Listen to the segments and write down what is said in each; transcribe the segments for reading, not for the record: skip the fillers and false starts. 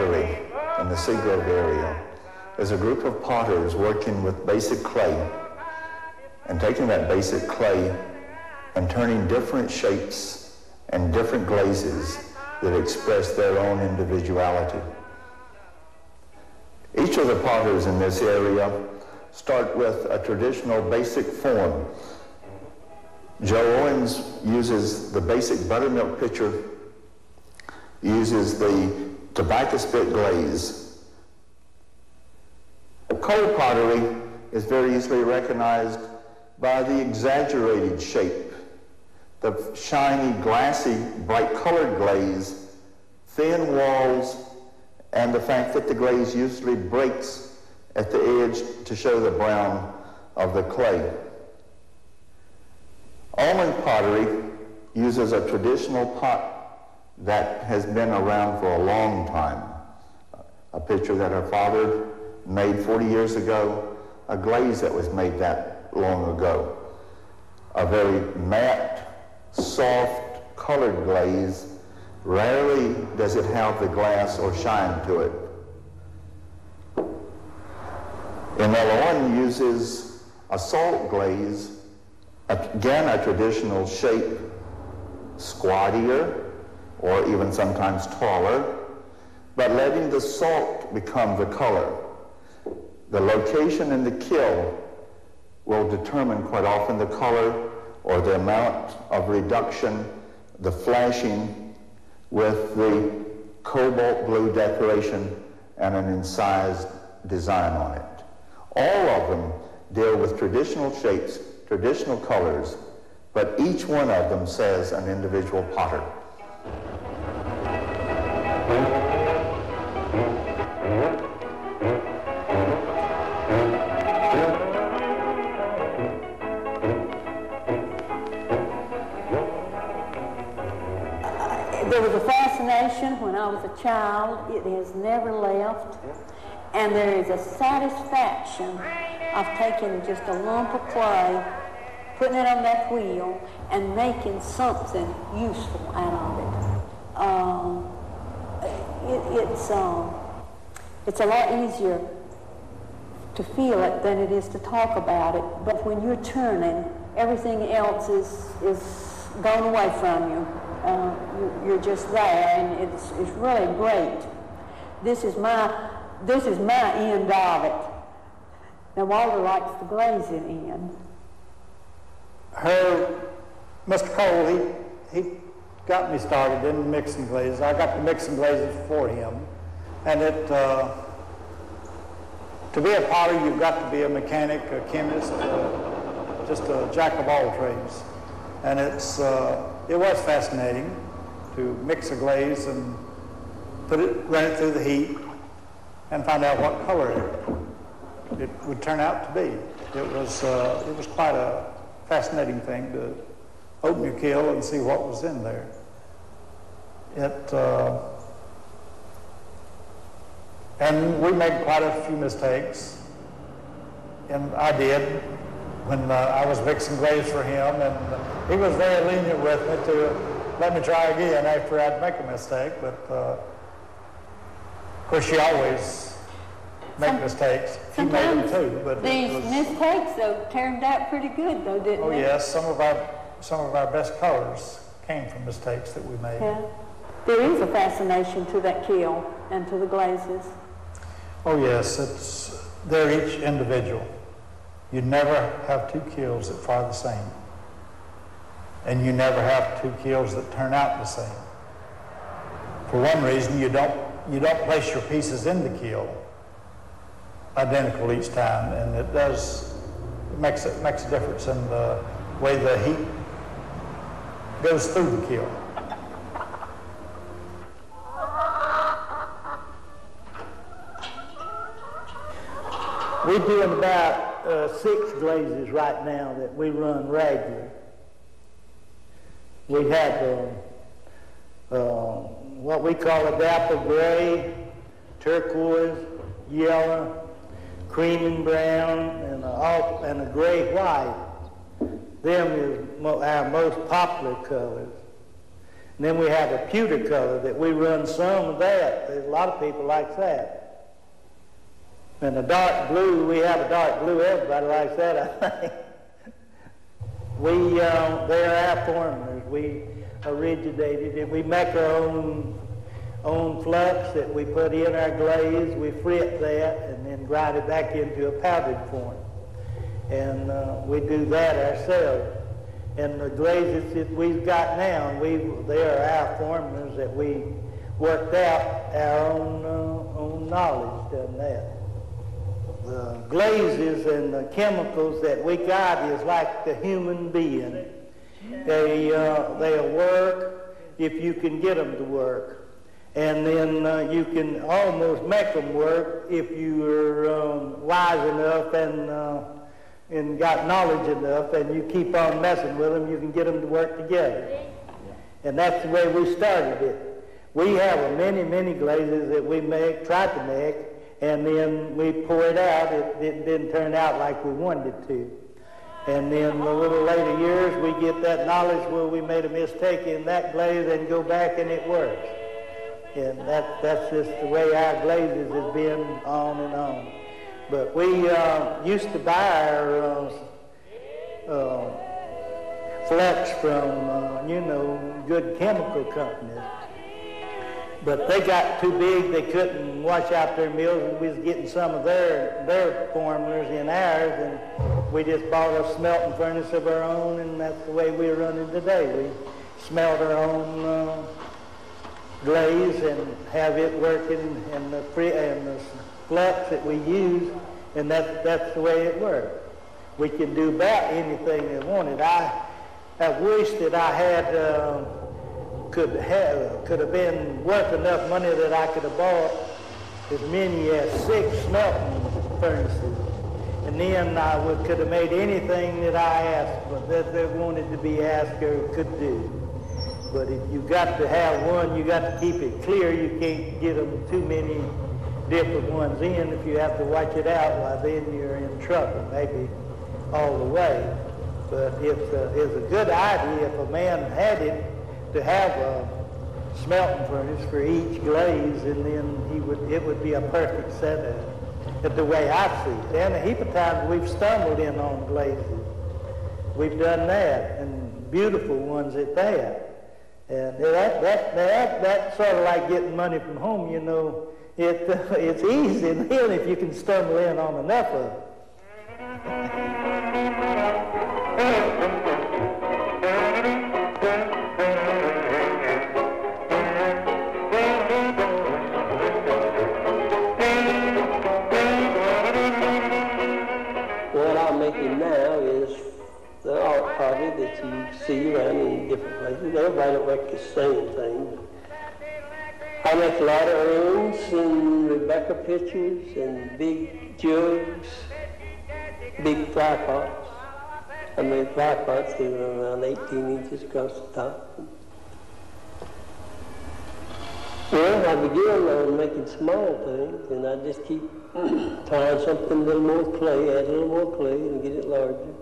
SeagrovePottery in the Seagrove area is a group of potters working with basic clay and taking that basic clay and turning different shapes and different glazes that express their own individuality. Each of the potters in this area start with a traditional basic form. Joe Owens uses the basic buttermilk pitcher, uses the tobacco spit glaze. Cold pottery is very easily recognized by the exaggerated shape, the shiny, glassy, bright-colored glaze, thin walls, and the fact that the glaze usually breaks at the edge to show the brown of the clay. Almond pottery uses a traditional pot that has been around for a long time. A pitcher that her father made 40 years ago, a glaze that was made that long ago. A very matte, soft, colored glaze. Rarely does it have the glass or shine to it. Emeloan uses a salt glaze, again a traditional shape, squattier, or even sometimes taller, but letting the salt become the color. The location in the kiln will determine quite often the color or the amount of reduction, the flashing with the cobalt blue decoration and an incised design on it. All of them deal with traditional shapes, traditional colors, but each one of them says an individual potter. There was a fascination when I was a child. It has never left. And there is a satisfaction of taking just a lump of clay, putting it on that wheel, and making something useful out of it. It's a lot easier to feel it than it is to talk about it. But when you're turning, everything else is gone away from you. You're just there, and it's really great. This is my end of it. Now Walter likes the glazing end. Mr. Cole, he got me started in mixing glazes. I got the mixing glazes for him, and to be a potter, you've got to be a mechanic, a chemist, just a jack of all trades. And it was fascinating to mix a glaze and run it through the heat and find out what color it would turn out to be. It was quite a fascinating thing to open your kiln and see what was in there. And we made quite a few mistakes, and I did when I was mixing glaze for him, and he was very lenient with me to let me try again after I'd make a mistake, but of course you always make mistakes. He made them too, but these mistakes though turned out pretty good though, didn't they? Oh yes, some of our best colors came from mistakes that we made. Yeah. There is a fascination to that kiln and to the glazes. Oh yes, they're each individual. You never have two kilns that fire the same. And you never have two kilns that turn out the same. For one reason, you don't place your pieces in the kiln identical each time, and it makes a difference in the way the heat goes through the kiln. We're doing about 6 glazes right now that we run regular. We have what we call a dapple gray, turquoise, yellow, cream and brown, and a gray white. Them is our most popular colors. And then we have a pewter color that we run some of that. There's a lot of people like that. And the dark blue, we have a dark blue, everybody likes that, I think. They're our formulas. We originated it. We make our own flux that we put in our glaze. We frit that and then grind it back into a powdered form. And we do that ourselves. And the glazes that we've got now, they are our formulas that we worked out our own knowledge on that. The glazes and the chemicals that we got is like the human being. They'll work if you can get them to work. And then you can almost make them work if you're wise enough and got knowledge enough, and you keep on messing with them, you can get them to work together. And that's the way we started it. We have many glazes that we try to make, and then we pour it out. It didn't turn out like we wanted it to. And then a little later years, we get that knowledge where we made a mistake in that glaze and go back and it works. And that's just the way our glazes has been on and on. But we used to buy our flux from, good chemical companies. But they got too big, they couldn't wash out their mills, and we was getting some of their formulas in ours, and we just bought a smelting furnace of our own, and that's the way we're running today. We smelt our own glaze and have it working, and the flux that we use, and that's the way it works. We can do about anything they wanted. I wish that I had could have been worth enough money that I could have bought as many as 6 smelting furnaces, and then I could have made anything that I asked, but that they wanted to be asked or could do. But if you got to have one, you got to keep it clear. You can't get them too many different ones in. If you have to watch it out, well, then you're in trouble, maybe all the way. But it's a good idea if a man had it to have a smelting furnace for each glaze, and then it would be a perfect setup. That's the way I see it. And a heap of times we've stumbled in on glazes. We've done that, and beautiful ones at that. And that's sort of like getting money from home, It's easy, and then if you can stumble in on enough of it. What I'm making now is the art pottery that you see around in different places. Everybody don't make the same thing. I make a lot of urns and Rebecca pitchers and big jugs, big fly pots. I made fly pots, they were around 18 inches across the top. Well, I began on making small things, and I just keep trying something a little more clay, add a little more clay and get it larger.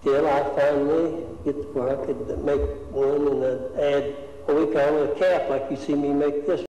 Till I finally get to where I could make one, and I'd add what we call a cap, like you see me make this